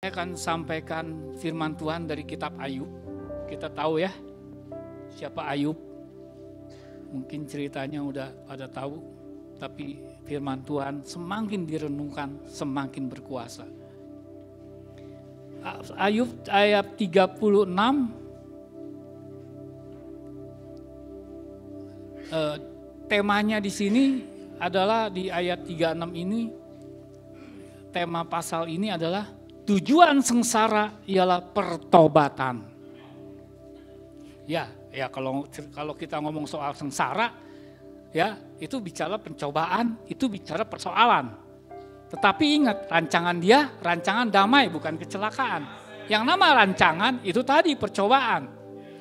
Saya akan sampaikan firman Tuhan dari kitab Ayub. Kita tahu ya siapa Ayub. Mungkin ceritanya udah pada tahu, tapi firman Tuhan semakin direnungkan semakin berkuasa. Ayub ayat 36 temanya di sini adalah di ayat 36 ini, tema pasal ini adalah tujuan sengsara ialah pertobatan. Ya kalau kita ngomong soal sengsara, ya itu bicara pencobaan, itu bicara persoalan. Tetapi ingat, rancangan dia rancangan damai, bukan kecelakaan. Yang nama rancangan itu tadi percobaan.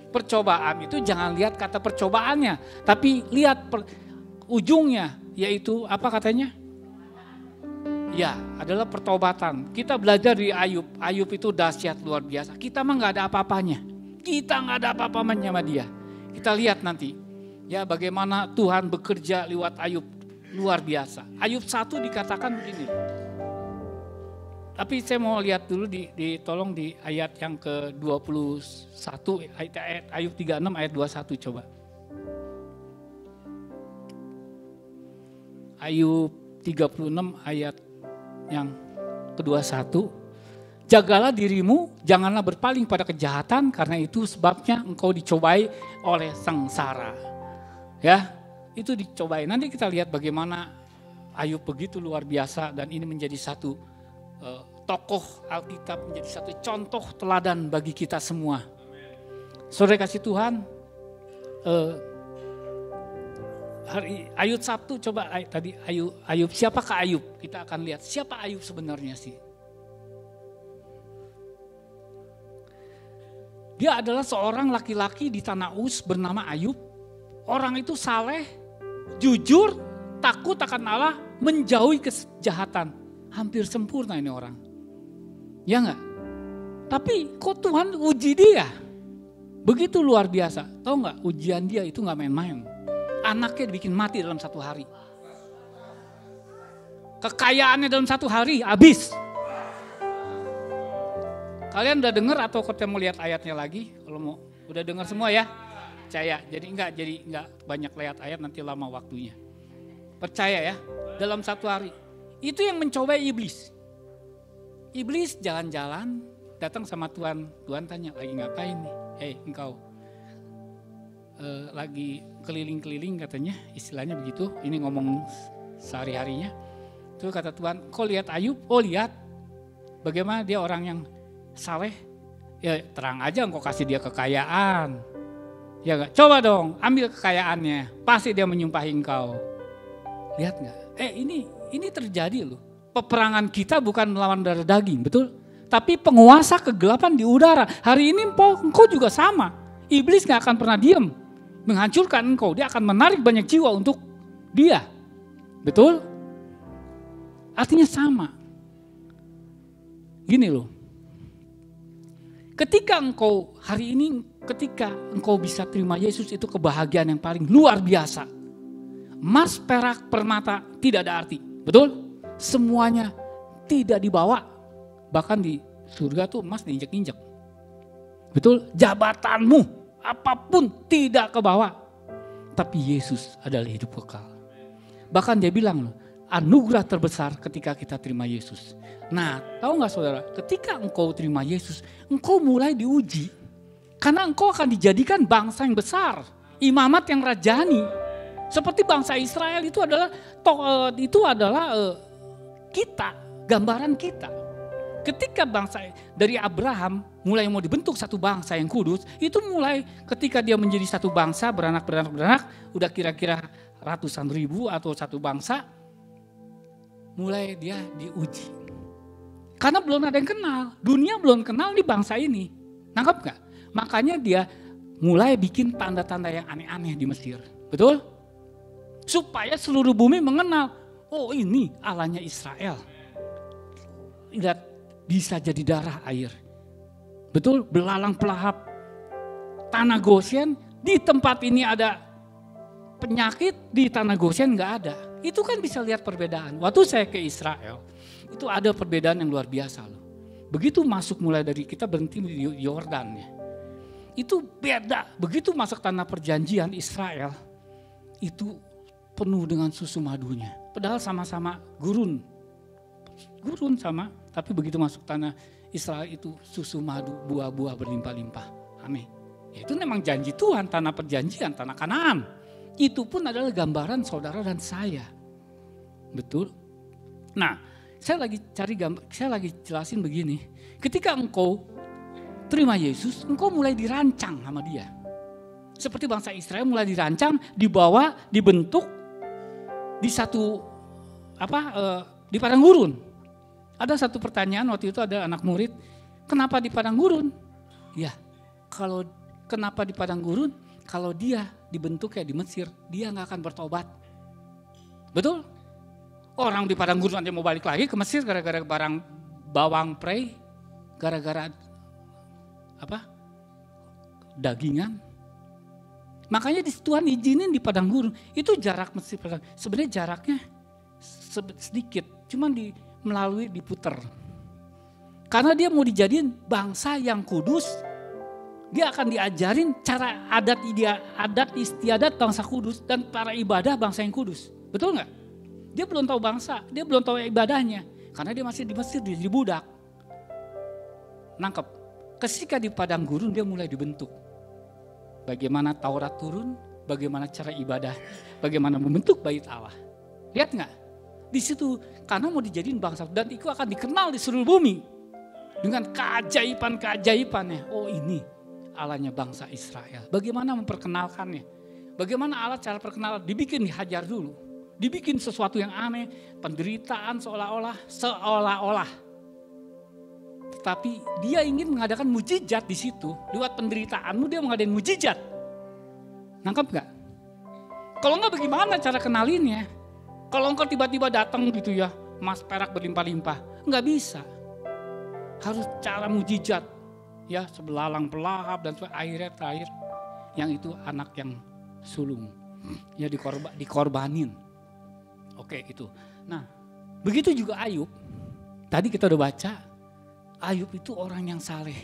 Percobaan itu jangan lihat kata percobaannya, tapi lihat ujungnya, yaitu apa katanya? Ya, adalah pertobatan. Kita belajar di Ayub. Ayub itu dahsyat luar biasa. Kita mah nggak ada apa-apanya. Kita nggak ada apa-apanya sama dia. Kita lihat nanti, ya bagaimana Tuhan bekerja lewat Ayub luar biasa. Ayub 1 dikatakan begini. Tapi saya mau lihat dulu tolong di ayat yang ke-21, ayat Ayub 36 ayat 21 coba. Ayub 36 ayat yang ke-21, jagalah dirimu, janganlah berpaling pada kejahatan, karena itu sebabnya engkau dicobai oleh sengsara. Ya, itu dicobai. Nanti kita lihat bagaimana Ayub begitu luar biasa, dan ini menjadi satu tokoh Alkitab, menjadi satu contoh teladan bagi kita semua. Saudara kasih Tuhan, hari Ayub Sabtu coba tadi Ayub siapakah Ayub? Kita akan lihat siapa Ayub sebenarnya sih. Dia adalah seorang laki-laki di tanah Uz bernama Ayub. Orang itu saleh, jujur, takut akan Allah, menjauhi kejahatan. Hampir sempurna ini orang. Ya enggak? Tapi kok Tuhan uji dia? Begitu luar biasa. Tahu enggak, ujian dia itu enggak main-main. Anaknya dibikin mati dalam 1 hari. Kekayaannya dalam 1 hari habis. Kalian udah dengar atau kita mau lihat ayatnya lagi? Kalau mau, udah dengar semua ya? Percaya. Jadi enggak banyak lihat ayat, nanti lama waktunya. Percaya ya, dalam 1 hari. Itu yang mencobai iblis. Iblis jalan-jalan datang sama Tuhan. Tuhan tanya, lagi ngapain nih? Hei engkau. Lagi keliling-keliling katanya, istilahnya begitu. Ini ngomong sehari-harinya. Itu kata Tuhan, kau lihat Ayub? Oh lihat. Bagaimana dia orang yang saleh? Ya terang aja engkau kasih dia kekayaan. Ya gak? Coba dong ambil kekayaannya. Pasti dia menyumpahi engkau. Lihat gak? Ini terjadi loh. Peperangan kita bukan melawan darah daging, betul? Tapi penguasa kegelapan di udara. Hari ini engkau juga sama. Iblis gak akan pernah diam menghancurkan engkau. Dia akan menarik banyak jiwa untuk dia. Betul? Artinya sama. Gini loh. Ketika engkau hari ini, ketika engkau bisa terima Yesus, itu kebahagiaan yang paling luar biasa. Emas, perak, permata tidak ada arti. Betul? Semuanya tidak dibawa. Bahkan di surga tuh emas diinjek-injek. Betul? Jabatanmu apapun tidak kebawa. Tapi Yesus adalah hidup kekal. Bahkan dia bilang loh, anugerah terbesar ketika kita terima Yesus. Nah, tahu gak saudara? Ketika engkau terima Yesus, engkau mulai diuji. Karena engkau akan dijadikan bangsa yang besar. Imamat yang rajani. Seperti bangsa Israel itu adalah kita, gambaran kita. Ketika bangsa dari Abraham mulai mau dibentuk satu bangsa yang kudus, itu mulai ketika dia menjadi satu bangsa beranak, udah kira-kira ratusan ribu atau satu bangsa, mulai dia diuji. Karena belum ada yang kenal, dunia belum kenal nih bangsa ini, nangkep gak? Makanya dia mulai bikin tanda-tanda yang aneh-aneh di Mesir, betul? Supaya seluruh bumi mengenal, oh ini Allahnya Israel. Lihat, bisa jadi darah air. Betul, belalang pelahap tanah Goshen, di tempat ini ada penyakit, di tanah Goshen gak ada. Itu kan bisa lihat perbedaan. Waktu saya ke Israel, itu ada perbedaan yang luar biasa loh. Begitu masuk mulai dari kita berhenti di Yordan ya. Itu beda, begitu masuk tanah perjanjian Israel, itu penuh dengan susu madunya. Padahal sama-sama gurun sama, tapi begitu masuk tanah Israel itu susu madu, buah-buah berlimpah-limpah. Amin. Ya, itu memang janji Tuhan, tanah perjanjian, tanah Kanaan. Itu pun adalah gambaran saudara dan saya. Betul? Nah, saya lagi jelasin begini. Ketika engkau terima Yesus, engkau mulai dirancang sama dia. Seperti bangsa Israel mulai dirancang, dibawa, dibentuk di satu di padang gurun. Ada satu pertanyaan waktu itu ada anak murid, kenapa di padang gurun? Ya, kalau kenapa di padang gurun? Kalau dia dibentuk kayak di Mesir, dia nggak akan bertobat. Betul? Orang di padang gurun nanti mau balik lagi ke Mesir gara-gara barang bawang prei, gara-gara dagingan. Makanya Tuhan izinin di padang gurun. Itu jarak Mesir, sebenarnya jaraknya sedikit, cuman melalui diputer. Karena dia mau dijadiin bangsa yang kudus. Dia akan diajarin cara adat istiadat bangsa kudus dan para ibadah bangsa yang kudus. Betul nggak? Dia belum tahu bangsa, dia belum tahu ibadahnya. Karena dia masih di Mesir, dia jadi budak. Nangkep. Ketika di padang gurun dia mulai dibentuk. Bagaimana Taurat turun, bagaimana cara ibadah, bagaimana membentuk bait Allah. Lihat nggak? Di situ karena mau dijadiin bangsa dan itu akan dikenal di seluruh bumi. Dengan keajaiban-keajaibannya. Oh ini Allahnya bangsa Israel. Bagaimana memperkenalkannya? Bagaimana Allah cara perkenalan? Dibikin dihajar dulu. Dibikin sesuatu yang aneh. Penderitaan seolah-olah. Tetapi dia ingin mengadakan mujizat di situ. Lewat penderitaanmu dia mengadakan mujizat. Nangkep gak? Kalau enggak bagaimana cara kenalinnya? Kalau engkau tiba-tiba datang gitu ya. Emas perak berlimpah-limpah. Enggak bisa. Harus cara mujizat. Ya sebelalang pelahap dan akhirnya terakhir yang itu anak yang sulung ya dikorbanin. Oke itu. Nah begitu juga Ayub. Tadi kita udah baca Ayub itu orang yang saleh.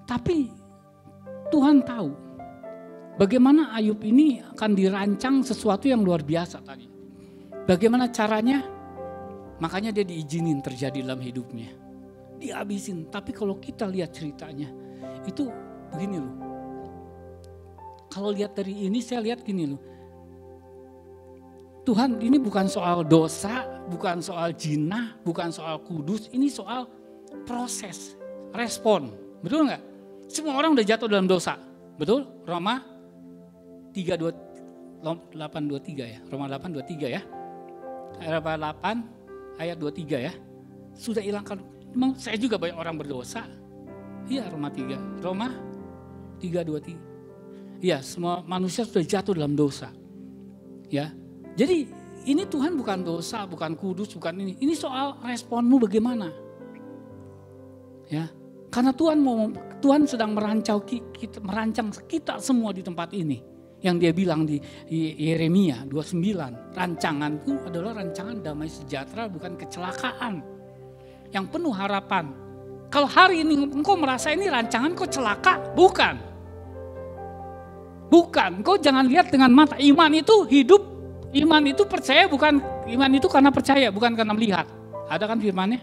Tapi Tuhan tahu bagaimana Ayub ini akan dirancang sesuatu yang luar biasa tadi. Bagaimana caranya? Makanya dia diizinin terjadi dalam hidupnya. Dihabisin. Tapi kalau kita lihat ceritanya itu begini loh. Kalau lihat dari ini saya lihat gini loh. Tuhan ini bukan soal dosa, bukan soal jinah, bukan soal kudus. Ini soal proses, respon. Betul nggak? Semua orang udah jatuh dalam dosa. Betul? Roma 8:23 ya. Roma 8:23 ya. Roma 8 ayat 23 ya. Sudah hilangkan. Memang saya juga banyak orang berdosa. Iya Roma 3:23. Iya semua manusia sudah jatuh dalam dosa. Ya. Jadi ini Tuhan bukan dosa, bukan kudus, bukan ini. Ini soal responmu bagaimana. Ya. Karena Tuhan sedang merancang kita semua di tempat ini. Yang dia bilang di Yeremia 29. Rancanganku adalah rancangan damai sejahtera bukan kecelakaan. Yang penuh harapan. Kalau hari ini engkau merasa ini rancangan kau celaka, bukan. Bukan, kau jangan lihat dengan mata. Iman itu hidup, iman itu percaya bukan, iman itu karena percaya bukan karena melihat. Ada kan firmannya?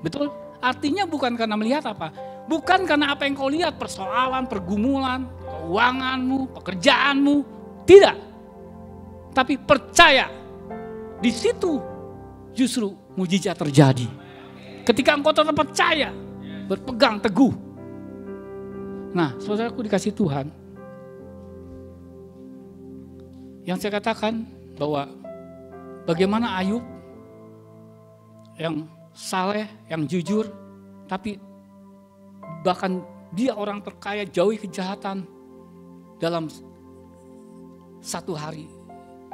Betul? Artinya bukan karena melihat apa? Bukan karena apa yang kau lihat, persoalan, pergumulan, keuanganmu, pekerjaanmu. Tidak. Tapi percaya. Di situ justru mujizat terjadi. Ketika engkau tetap percaya, berpegang teguh. Nah, saudaraku dikasih Tuhan. Yang saya katakan bahwa bagaimana Ayub yang saleh, yang jujur, tapi bahkan dia orang terkaya jauhi kejahatan dalam satu hari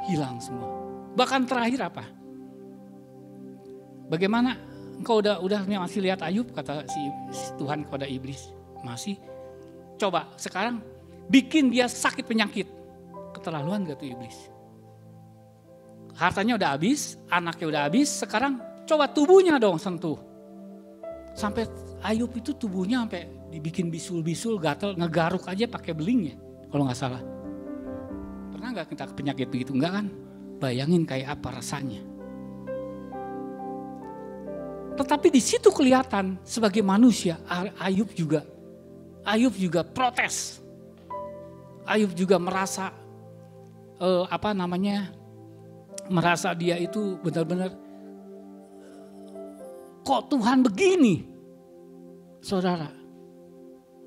hilang semua. Bahkan terakhir apa? Bagaimana engkau udah masih lihat Ayub kata si Tuhan kepada iblis masih. Coba sekarang bikin dia sakit penyakit. Keterlaluan gak tuh iblis? Hartanya udah habis, anaknya udah habis, sekarang coba tubuhnya dong sentuh. Sampai Ayub itu tubuhnya sampai dibikin bisul-bisul, gatel, ngegaruk aja pakai belingnya kalau nggak salah. Pernah nggak kita penyakit begitu? Enggak kan? Bayangin kayak apa rasanya. Tetapi di situ kelihatan sebagai manusia Ayub juga protes. Ayub juga merasa merasa dia itu benar-benar kok Tuhan begini. Saudara,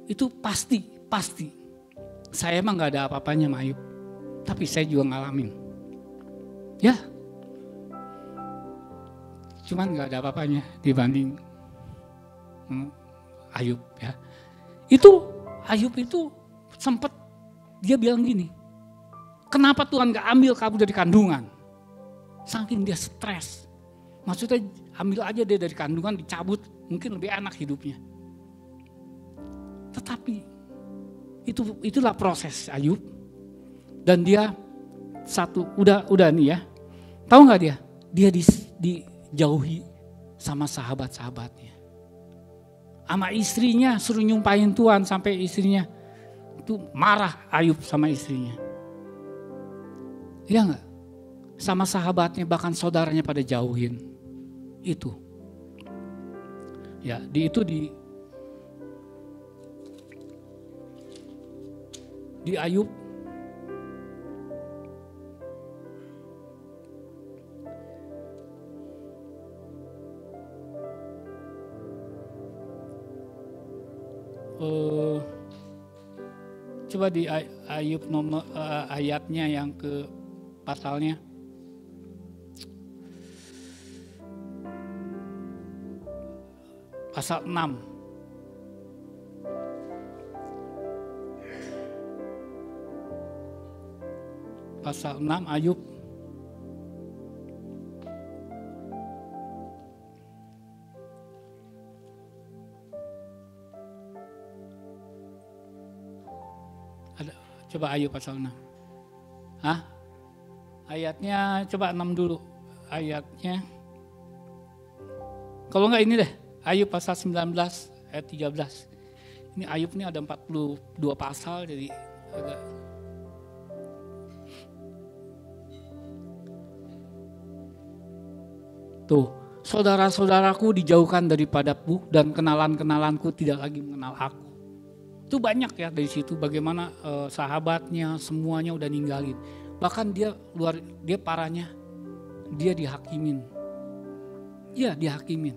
itu pasti. Saya emang gak ada apa-apanya sama Ayub, tapi saya juga ngalamin. Ya, cuman gak ada apa-apanya dibanding Ayub ya. Ayub itu sempat dia bilang gini, kenapa Tuhan gak ambil kamu dari kandungan? Saking dia stres. Maksudnya ambil aja dia dari kandungan, dicabut, mungkin lebih enak hidupnya. Tetapi itulah proses Ayub. Dan dia udah nih ya. Tahu gak dia? Dia dijauhi sama sahabat-sahabatnya. Sama istrinya suruh nyumpahin Tuhan sampai istrinya itu marah Ayub sama istrinya. Iya gak? Sama sahabatnya bahkan saudaranya pada jauhin. Itu. Ya, di Ayub coba di Ayub nomor ayatnya yang ke pasalnya pasal 6. Pasal 6 Ayub. Coba Ayub pasal 6. Ayatnya coba 6 dulu. Ayatnya. Kalau enggak ini deh. Ayub pasal 19 ayat 13. Ini Ayub ini ada 42 pasal jadi agak. Tuh, saudara-saudaraku dijauhkan daripadaku dan kenalan-kenalanku tidak lagi mengenal aku. Itu banyak ya dari situ bagaimana sahabatnya semuanya udah ninggalin. Bahkan dia parahnya dia dihakimin. Iya, dihakimin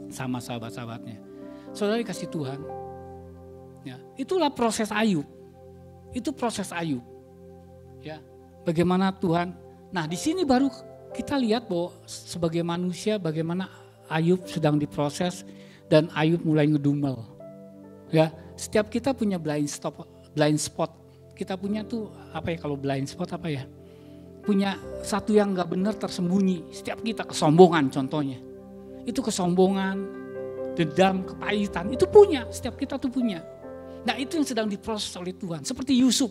sama sahabat-sahabatnya. Saudara dikasih Tuhan. Ya, itulah proses Ayub. Itu proses Ayub. Ya, bagaimana Tuhan. Nah, di sini baru kita lihat bahwa sebagai manusia bagaimana Ayub sedang diproses dan Ayub mulai ngedumel. Ya, setiap kita punya blind spot. Kita punya tuh apa ya kalau blind spot apa ya? Punya satu yang nggak benar tersembunyi. Setiap kita kesombongan contohnya. Itu kesombongan, dendam, kepahitan itu punya. Setiap kita tuh punya. Nah itu yang sedang diproses oleh Tuhan. Seperti Yusuf.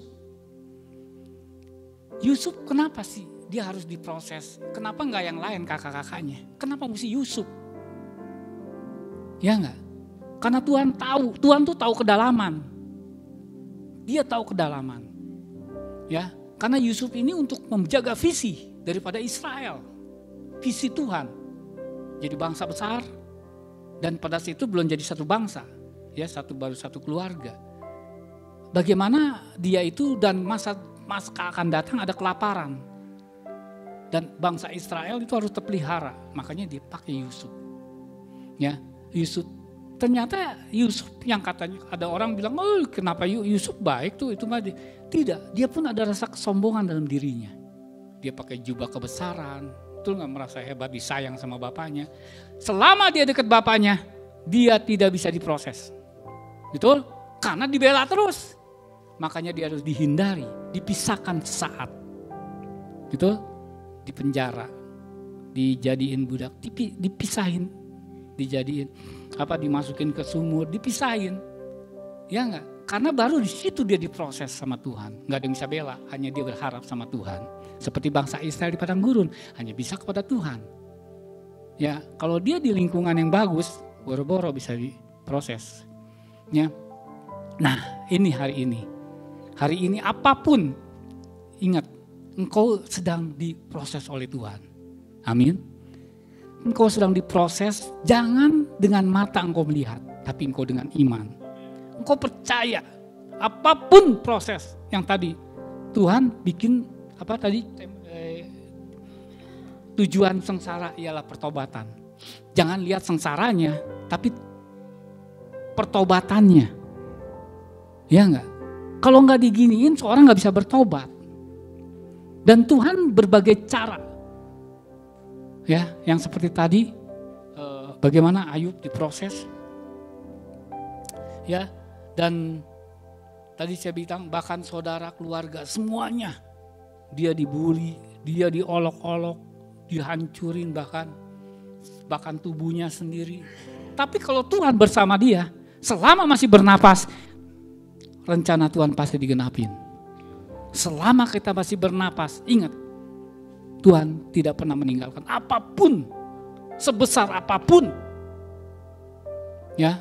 Yusuf kenapa sih? Dia harus diproses. Kenapa enggak yang lain kakak-kakaknya? Kenapa mesti Yusuf? Ya enggak? Karena Tuhan tuh tahu kedalaman. Dia tahu kedalaman. Ya, karena Yusuf ini untuk menjaga visi daripada Israel. Visi Tuhan. Jadi bangsa besar dan pada saat itu belum jadi satu bangsa. Ya, baru satu keluarga. Bagaimana dia itu dan masa akan datang ada kelaparan. Dan bangsa Israel itu harus terpelihara. Makanya dia pakai Yusuf. Ya, Yusuf. Ternyata Yusuf yang katanya ada orang bilang, "Oh, kenapa Yusuf baik tuh itu mah." Tidak, dia pun ada rasa kesombongan dalam dirinya. Dia pakai jubah kebesaran, betul enggak merasa hebat, disayang sama bapaknya. Selama dia dekat bapaknya, dia tidak bisa diproses. Betul? Karena dibela terus. Makanya dia harus dihindari, dipisahkan sesaat. Betul? Di penjara, dijadiin budak, dipisahin, dimasukin ke sumur, dipisahin, ya enggak? Karena baru di situ dia diproses sama Tuhan, nggak ada yang bisa bela, hanya dia berharap sama Tuhan. Seperti bangsa Israel di padang gurun, hanya bisa kepada Tuhan. Ya, kalau dia di lingkungan yang bagus, boro-boro bisa diproses. Ya. Nah, ini hari ini. Hari ini apapun, ingat, engkau sedang diproses oleh Tuhan. Amin. Engkau sedang diproses, jangan dengan mata engkau melihat, tapi engkau dengan iman. Engkau percaya, apapun proses yang tadi, Tuhan bikin, tujuan sengsara ialah pertobatan. Jangan lihat sengsaranya, tapi pertobatannya. Ya enggak? Kalau enggak diginiin, seorang enggak bisa bertobat. Dan Tuhan berbagai cara. Ya, yang seperti tadi, bagaimana Ayub diproses. Ya, dan tadi saya bilang bahkan saudara, keluarga, semuanya. Dia dibully, dia diolok-olok, dihancurin bahkan tubuhnya sendiri. Tapi kalau Tuhan bersama dia, selama masih bernapas, rencana Tuhan pasti digenapin. Selama kita masih bernapas, ingat, Tuhan tidak pernah meninggalkan apapun, sebesar apapun. Ya,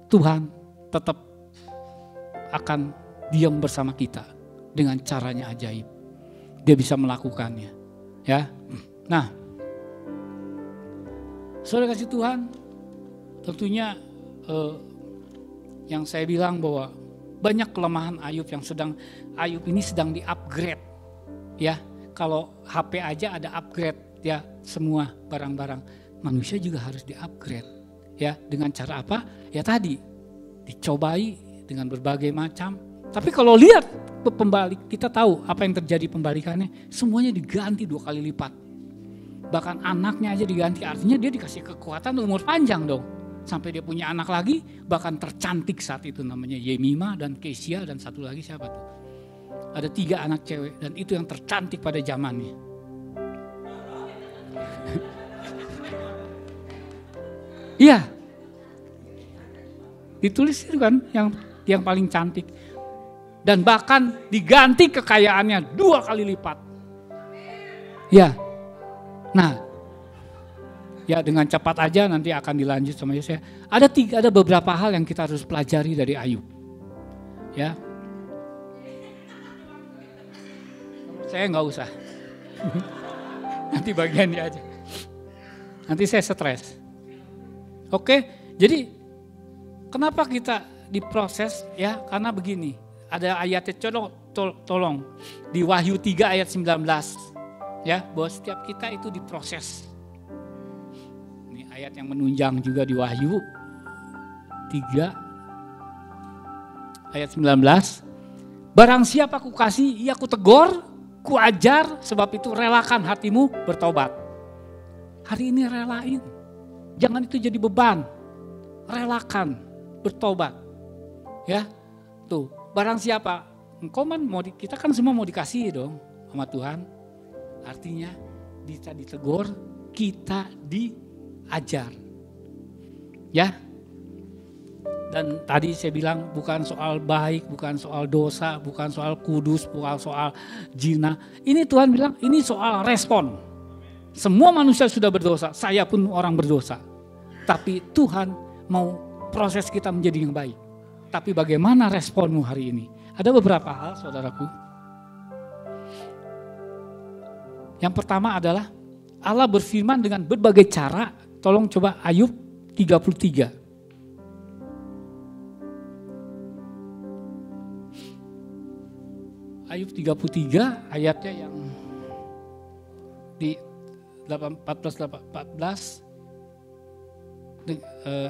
Tuhan tetap akan diam bersama kita dengan caranya ajaib. Dia bisa melakukannya. Ya, nah, saudara kasih Tuhan, tentunya yang saya bilang bahwa banyak kelemahan Ayub Ayub ini sedang di-upgrade. Ya, kalau HP aja ada upgrade ya, semua barang-barang manusia juga harus di-upgrade. Ya, dengan cara apa? Ya tadi, dicobai dengan berbagai macam. Tapi kalau lihat pembalik, kita tahu apa yang terjadi pembalikannya, semuanya diganti 2 kali lipat. Bahkan anaknya aja diganti, artinya dia dikasih kekuatan umur panjang dong. Sampai dia punya anak lagi, bahkan tercantik saat itu namanya Yemima dan Kesia dan satu lagi siapa tuh. Ada 3 anak cewek dan itu yang tercantik pada zamannya. Iya. Ditulis itu kan yang paling cantik. Dan bahkan diganti kekayaannya 2 kali lipat. Ya. Nah, ya dengan cepat aja nanti akan dilanjut sama saya. Ada beberapa hal yang kita harus pelajari dari Ayub. Ya. Saya nggak usah. Nanti bagian dia aja. Nanti saya stres. Oke, jadi kenapa kita diproses ya? Karena begini. Ada ayatnya, tolong di Wahyu 3 ayat 19 ya, bahwa setiap kita itu diproses. Ini ayat yang menunjang juga di Wahyu 3 ayat 19. Barang siapa ku kasih, ia ku tegur, ku ajar, sebab itu relakan hatimu bertobat. Hari ini relain, jangan itu jadi beban. Relakan bertobat. Ya, tuh. Barang siapa, engkau kita kan semua mau dikasih dong sama Tuhan. Artinya kita ditegur, kita diajar. Ya. Dan tadi saya bilang bukan soal baik, bukan soal dosa, bukan soal kudus, bukan soal zina. Ini Tuhan bilang ini soal respon. Semua manusia sudah berdosa, saya pun orang berdosa. Tapi Tuhan mau proses kita menjadi yang baik. Tapi bagaimana responmu hari ini? Ada beberapa hal saudaraku. Yang pertama adalah Allah berfirman dengan berbagai cara. Tolong coba Ayub 33. Ayub 33 ayatnya yang di 14.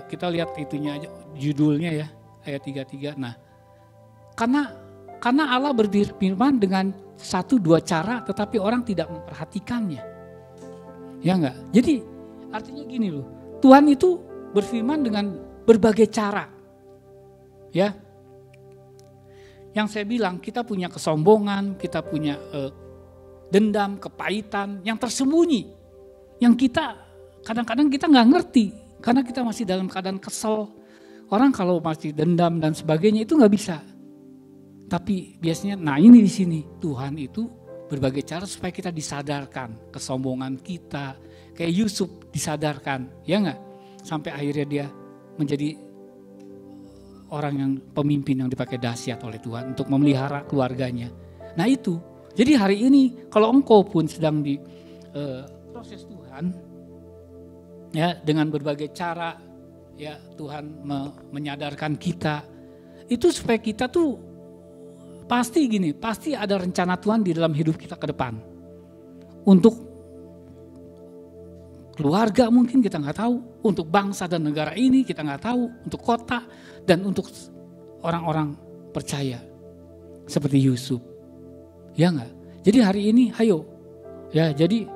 Kita lihat itunya aja, judulnya ya. Ayat 33. Nah, karena Allah berfirman dengan 1-2 cara, tetapi orang tidak memperhatikannya. Ya enggak? Jadi artinya gini loh, Tuhan itu berfirman dengan berbagai cara. Ya. Yang saya bilang, kita punya kesombongan, kita punya dendam, kepahitan yang tersembunyi. Yang kita kadang-kadang kita nggak ngerti, karena kita masih dalam keadaan kesel. Orang kalau masih dendam dan sebagainya itu nggak bisa. Tapi biasanya, nah ini di sini Tuhan itu berbagai cara supaya kita disadarkan kesombongan kita. Kayak Yusuf disadarkan, ya nggak? Sampai akhirnya dia menjadi orang yang pemimpin yang dipakai dahsyat oleh Tuhan untuk memelihara keluarganya. Nah itu, jadi hari ini kalau engkau pun sedang di proses Tuhan, ya dengan berbagai cara, ya Tuhan menyadarkan kita, itu supaya kita tuh pasti ada rencana Tuhan di dalam hidup kita ke depan. Untuk keluarga mungkin kita nggak tahu, untuk bangsa dan negara ini kita nggak tahu, untuk kota dan untuk orang-orang percaya seperti Yusuf, ya nggak? Jadi hari ini, ayo, ya jadi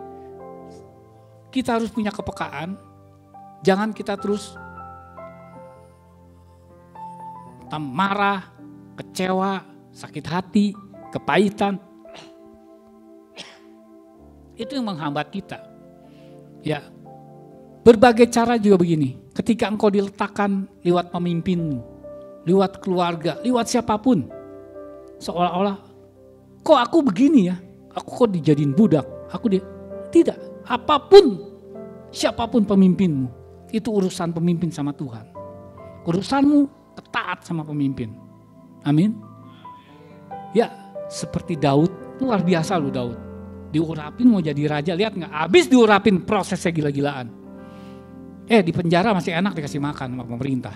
kita harus punya kepekaan, jangan kita terus marah, kecewa, sakit hati, kepahitan, itu yang menghambat kita. Ya, berbagai cara juga begini. Ketika engkau diletakkan lewat pemimpinmu, lewat keluarga, lewat siapapun, seolah-olah, kok aku begini ya? Aku kok dijadiin budak? Tidak. Apapun, siapapun pemimpinmu, itu urusan pemimpin sama Tuhan. Urusanmu taat sama pemimpin. Amin. Ya, seperti Daud, luar biasa loh Daud. Diurapin mau jadi raja, lihat nggak? Habis diurapin prosesnya gila-gilaan. Di penjara masih enak dikasih makan sama pemerintah.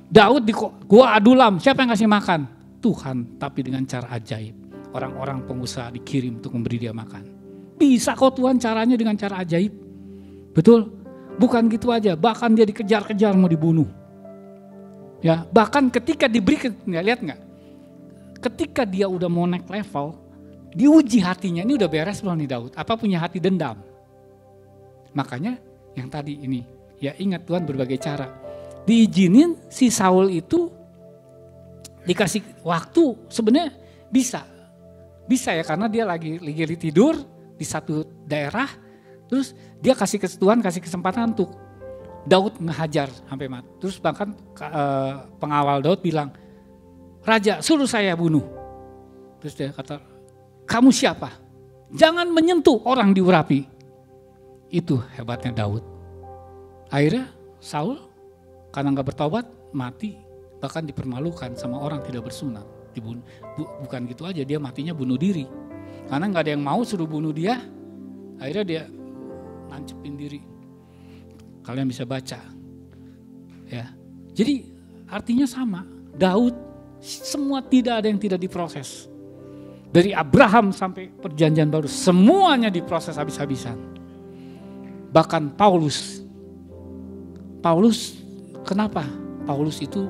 Daud di gua Adulam, siapa yang kasih makan? Tuhan, tapi dengan cara ajaib. Orang-orang pengusaha dikirim untuk memberi dia makan. Bisa kok Tuhan caranya dengan cara ajaib. Betul? Bukan gitu aja, bahkan dia dikejar-kejar mau dibunuh. Ya, bahkan ketika diberi, lihat nggak? Ketika dia udah mau naik level, diuji hatinya, ini udah beres belum nih Daud? Apa punya hati dendam? Makanya yang tadi ini, ya ingat Tuhan berbagai cara. Diizinin si Saul itu dikasih waktu, sebenarnya bisa ya karena dia lagi tidur di satu daerah, terus dia kasih Tuhan kasih kesempatan untuk Daud ngehajar sampai mati. Terus bahkan pengawal Daud bilang, Raja suruh saya bunuh. Terus dia kata, kamu siapa? Jangan menyentuh orang diurapi. Itu hebatnya Daud. Akhirnya Saul karena gak bertobat mati, bahkan dipermalukan sama orang tidak bersunat. Dibunuh. Bukan gitu aja, dia matinya bunuh diri. Karena gak ada yang mau suruh bunuh dia, akhirnya dia nancepin diri. Kalian bisa baca. Ya. Jadi artinya sama, Daud semua tidak ada yang tidak diproses. Dari Abraham sampai perjanjian baru, semuanya diproses habis-habisan. Bahkan Paulus, kenapa? Paulus itu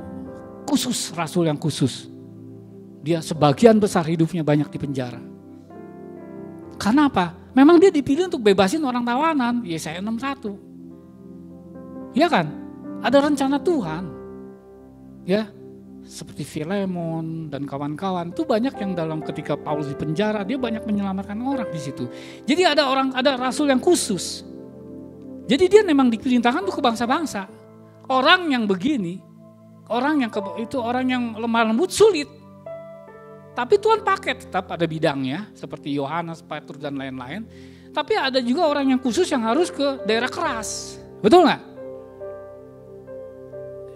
khusus, rasul yang khusus. Dia sebagian besar hidupnya banyak di penjara. Karena apa? Memang dia dipilih untuk bebasin orang tawanan, Yesaya 61. Ya kan? Ada rencana Tuhan. Ya, seperti Filemon dan kawan-kawan itu banyak yang dalam ketika Paulus di penjara dia banyak menyelamatkan orang di situ. Jadi ada rasul yang khusus. Jadi dia memang diperintahkan untuk ke bangsa-bangsa. Orang yang begini, orang yang lemah lembut sulit. Tapi Tuhan pakai tetap ada bidangnya seperti Yohanes, Petrus dan lain-lain. Tapi ada juga orang yang khusus yang harus ke daerah keras. Betul nggak?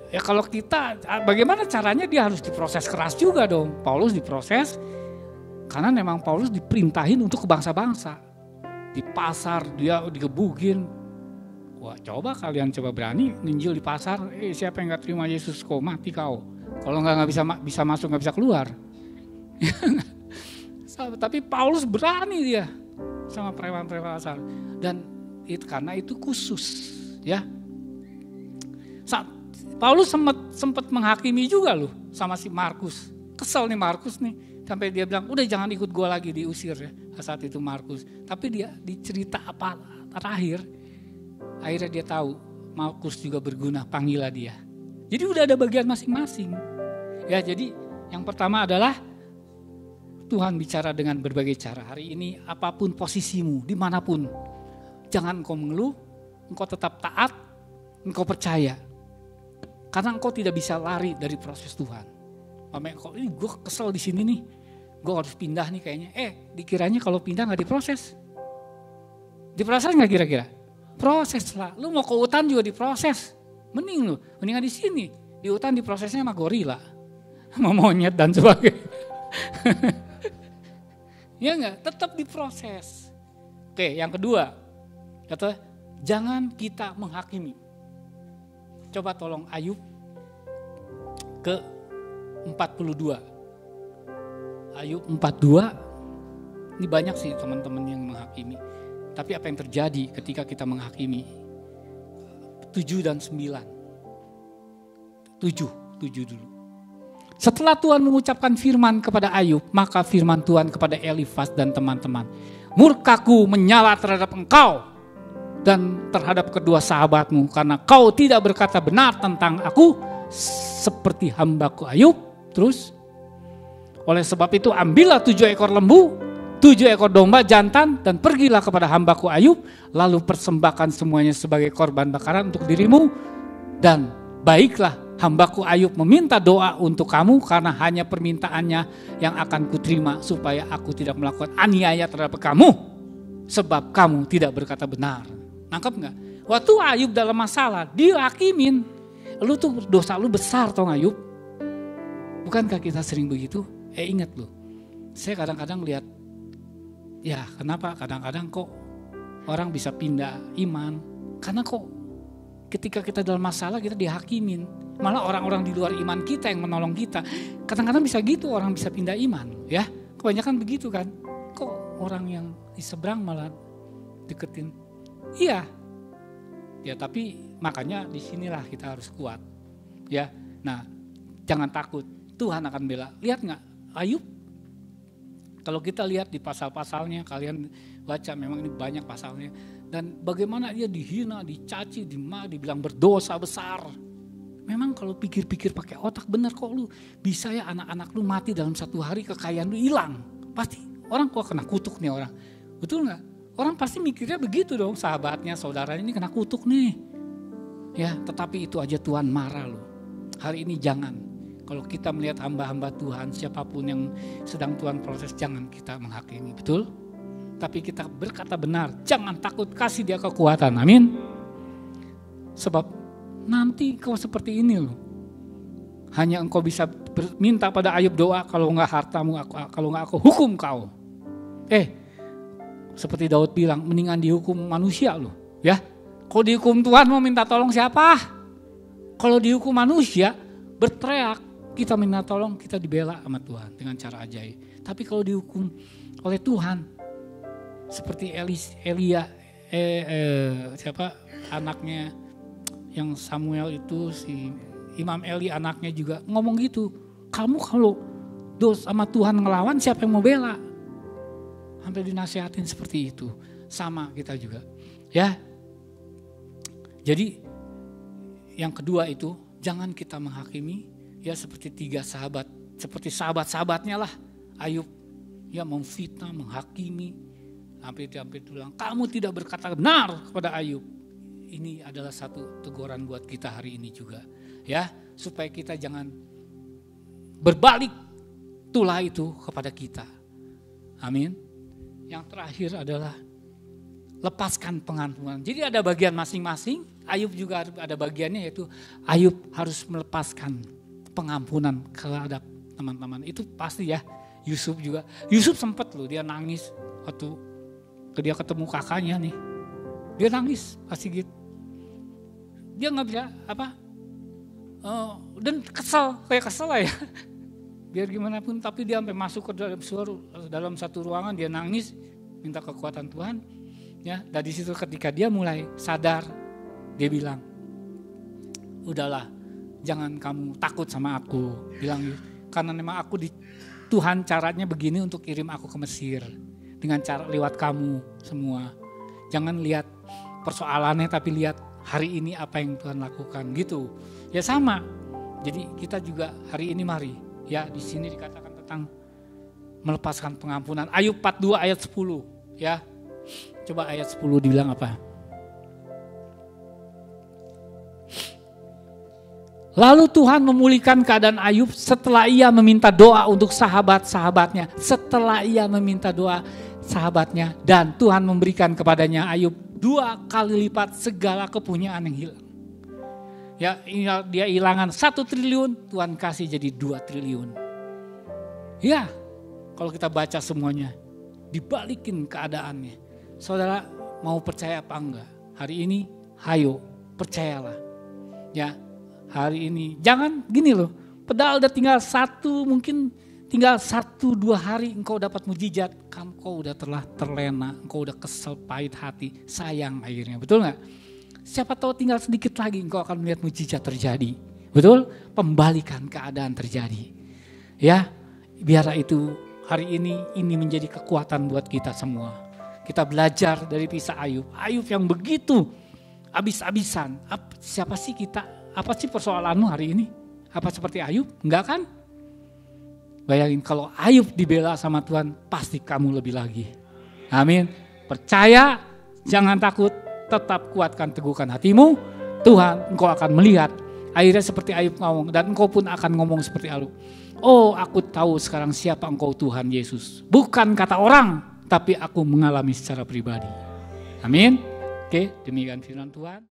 Ya kalau kita, bagaimana caranya dia harus diproses keras juga dong. Paulus diproses karena memang Paulus diperintahin untuk ke bangsa-bangsa. Di pasar dia digebukin. Wah coba kalian berani ninjil di pasar. Siapa yang gak terima Yesus kau mati kau. Kalau gak bisa masuk gak bisa keluar. Tapi Paulus berani dia sama preman-preman asal. Dan karena itu khusus ya. Paulus sempat menghakimi juga loh sama si Markus. Kesel nih Markus nih. Sampai dia bilang, udah jangan ikut gue lagi, diusir ya. Saat itu Markus. Tapi dia dicerita apa terakhir. Akhirnya dia tahu Markus juga berguna, panggillah dia. Jadi udah ada bagian masing-masing. Ya jadi yang pertama adalah Tuhan bicara dengan berbagai cara. Hari ini apapun posisimu, dimanapun. Jangan engkau mengeluh, engkau tetap taat, engkau percaya. Karena engkau tidak bisa lari dari proses Tuhan. Ini gue kesel di sini nih, gue harus pindah nih kayaknya. Dikiranya kalau pindah nggak diproses. Diproses nggak kira-kira? Proses lah. Lu mau ke hutan juga diproses. Mendingan di sini. Di hutan diprosesnya sama gorila, sama monyet dan sebagainya. Ya enggak, tetap diproses. Oke, yang kedua, kata jangan kita menghakimi. Coba tolong Ayub ke 42. Ayub 42, ini banyak sih teman-teman yang menghakimi. Tapi apa yang terjadi ketika kita menghakimi? 7 dan 9. 7 dulu. Setelah Tuhan mengucapkan firman kepada Ayub, maka firman Tuhan kepada Elifaz dan teman-teman. Murkaku menyala terhadap engkau dan terhadap kedua sahabatmu, karena kau tidak berkata benar tentang aku seperti hambaku Ayub. Terus, oleh sebab itu ambillah 7 ekor lembu, 7 ekor domba jantan, dan pergilah kepada hambaku Ayub, lalu persembahkan semuanya sebagai korban bakaran untuk dirimu, dan baiklah hambaku Ayub meminta doa untuk kamu, karena hanya permintaannya yang akan kuterima, supaya aku tidak melakukan aniaya terhadap kamu, sebab kamu tidak berkata benar. Nangkep gak? Waktu Ayub dalam masalah, dihakimin. Lu tuh dosa lu besar tau Ayub. Bukankah kita sering begitu? Ingat lu, saya kadang-kadang lihat, ya kenapa kadang-kadang kok orang bisa pindah iman, karena kok ketika kita dalam masalah kita dihakimin. Malah orang-orang di luar iman kita yang menolong kita. Kadang-kadang bisa gitu orang bisa pindah iman. Ya, kebanyakan begitu kan. Kok orang yang di seberang malah deketin. Iya. Ya tapi makanya disinilah kita harus kuat. Ya, nah jangan takut. Tuhan akan bela. Lihat gak Ayub? Kalau kita lihat di pasal-pasalnya, kalian baca memang ini banyak pasalnya. Dan bagaimana dia dihina, dicaci, dibilang berdosa besar. Memang kalau pikir-pikir pakai otak bener kok lu bisa ya anak-anak lu mati dalam 1 hari, kekayaan lu hilang. Pasti orang kok kena kutuk nih orang. Betul gak? Orang pasti mikirnya begitu dong, sahabatnya, saudaranya ini kena kutuk nih. Ya, tetapi itu aja Tuhan marah loh. Hari ini jangan. Kalau kita melihat hamba-hamba Tuhan, siapapun yang sedang Tuhan proses, jangan kita menghakimi. Betul? Tapi kita berkata benar, jangan takut, kasih dia kekuatan. Amin. Sebab nanti kau seperti ini loh. Hanya engkau bisa minta pada Ayub doa, kalau enggak hartamu, kalau enggak aku hukum kau. Seperti Daud bilang, mendingan dihukum manusia loh. Ya, kalau dihukum Tuhan mau minta tolong siapa? Kalau dihukum manusia, berteriak, kita minta tolong, kita dibela sama Tuhan dengan cara ajaib. Tapi kalau dihukum oleh Tuhan, seperti Elia, anaknya yang Samuel itu, si Imam Eli anaknya juga ngomong gitu. Kamu kalau dosa sama Tuhan ngelawan, siapa yang mau bela? Sampai dinasihatin seperti itu. Sama kita juga. Ya. Jadi yang kedua itu, jangan kita menghakimi. Ya seperti 3 sahabat. Seperti sahabat-sahabatnya lah. Ayub ya memfitnah, menghakimi. Sampai bilang, kamu tidak berkata benar kepada Ayub. Ini adalah satu teguran buat kita hari ini juga. Ya, supaya kita jangan berbalik tulah itu kepada kita. Amin. Yang terakhir adalah lepaskan pengampunan. Jadi ada bagian masing-masing. Ayub juga ada bagiannya, yaitu Ayub harus melepaskan pengampunan terhadap teman-teman. Itu pasti ya. Yusuf juga. Yusuf sempat loh dia nangis waktu dia ketemu kakaknya nih. Dia nangis pasti gitu. Dia nggak bisa dan kayak kesel lah ya. Biar gimana pun, tapi dia sampai masuk ke dalam satu ruangan, dia nangis, minta kekuatan Tuhan. Ya, dari situ ketika dia mulai sadar, dia bilang, udahlah, jangan kamu takut sama aku, bilang karena memang aku Tuhan caranya begini untuk kirim aku ke Mesir dengan cara lewat kamu semua. Jangan lihat persoalannya, tapi lihat hari ini apa yang Tuhan lakukan gitu. Ya sama. Jadi kita juga hari ini mari, ya di sini dikatakan tentang melepaskan pengampunan. Ayub 42 ayat 10, ya. Coba ayat 10 dibilang apa? Lalu Tuhan memulihkan keadaan Ayub setelah ia meminta doa untuk sahabat-sahabatnya. Setelah ia meminta doa sahabatnya, dan Tuhan memberikan kepadanya Ayub 2 kali lipat segala kepunyaan yang hilang. Ya, dia hilangan 1 triliun, Tuhan kasih jadi 2 triliun. Ya, kalau kita baca semuanya, dibalikin keadaannya. Saudara mau percaya apa enggak? Hari ini, hayo, percayalah. Ya, hari ini, jangan gini loh, padahal udah tinggal mungkin tinggal 1-2 hari engkau dapat mujizat, engkau udah telah terlena, engkau udah kesel, pahit hati, sayang akhirnya, betul gak? Siapa tahu tinggal sedikit lagi engkau akan melihat mujizat terjadi, betul? Pembalikan keadaan terjadi. Ya, biarlah itu hari ini menjadi kekuatan buat kita semua. Kita belajar dari kisah Ayub yang begitu habis-habisan. Siapa sih kita? Apa sih persoalanmu hari ini? Apa seperti Ayub? Enggak kan? Bayangin kalau Ayub dibela sama Tuhan, pasti kamu lebih lagi. Amin. Percaya, jangan takut, tetap kuatkan teguhkan hatimu. Tuhan, engkau akan melihat. Akhirnya seperti Ayub ngomong, dan engkau pun akan ngomong seperti Ayub. Oh, aku tahu sekarang siapa engkau Tuhan Yesus. Bukan kata orang, tapi aku mengalami secara pribadi. Amin. Oke, demikian firman Tuhan.